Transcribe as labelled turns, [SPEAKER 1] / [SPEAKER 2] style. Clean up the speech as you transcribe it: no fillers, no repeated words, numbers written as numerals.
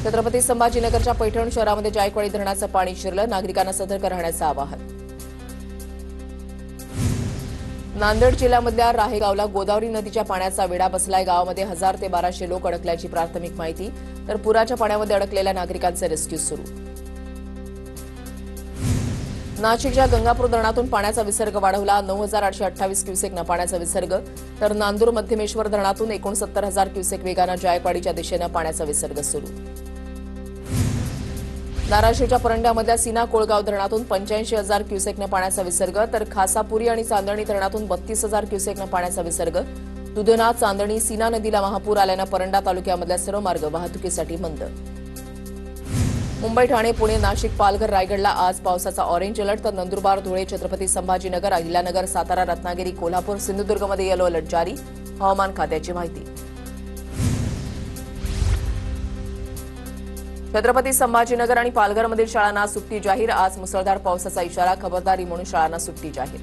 [SPEAKER 1] छत्रपती संभाजीनगरच्या पैठण शहरामध्ये जायकवाडी धरणाचं पाणी शिरलं, नागरिकांना सतर्क राहण्याचं आवाहन। नांदेड जिल्ह्यामधल्या राहेगावला गोदावरी नदीच्या पाण्याचा वेढा बसलाय। गावामध्ये 1000 ते 1200 लोक अडकल्याची प्राथमिक माहिती, तर पुराच्या पाण्यामध्ये अडकलेल्या नागरिकांचे रेस्क्यू सुरू। नाशिकच्या गंगापूर धरणातून पाण्याचा विसर्ग वाढवला, 9828 क्युसेकनं पाण्याचा विसर्ग, तर नांदूर मध्यमेश्वर धरणातून 69,000 क्युसेक वेगानं जायकवाडीच्या दिशेनं पाण्याचा विसर्ग सुरू। धाराशिवच्या परंड्यामधल्या सीना कोळगाव धरणातून 85,000 क्युसेकनं पाण्याचा विसर्ग, तर खासापुरी आणि चांदणी धरणातून 32,000 क्युसेकनं पाण्याचा विसर्ग। दुधना, चांदणी, सीना नदीला महापूर आल्यानं परंडा तालुक्यामधल्या सर्व मार्ग वाहतुकीसाठी बंद। मुंबई, ठाणे, पुणे, नाशिक, पालघर, रायगडला आज पावसाचा ऑरेंज अलर्ट, तर नंदुरबार, धुळे, छत्रपती संभाजीनगर, अहिल्यानगर, सातारा, रत्नागिरी, कोल्हापूर, सिंधुदुर्गमध्ये येलो अलर्ट जारी, हवामान खात्याची माहिती। छत्रपती संभाजीनगर आणि पालघरमधील शाळांना सुट्टी जाहीर, आज मुसळधार पावसाचा इशारा, खबरदारी म्हणून शाळांना सुट्टी जाहीर।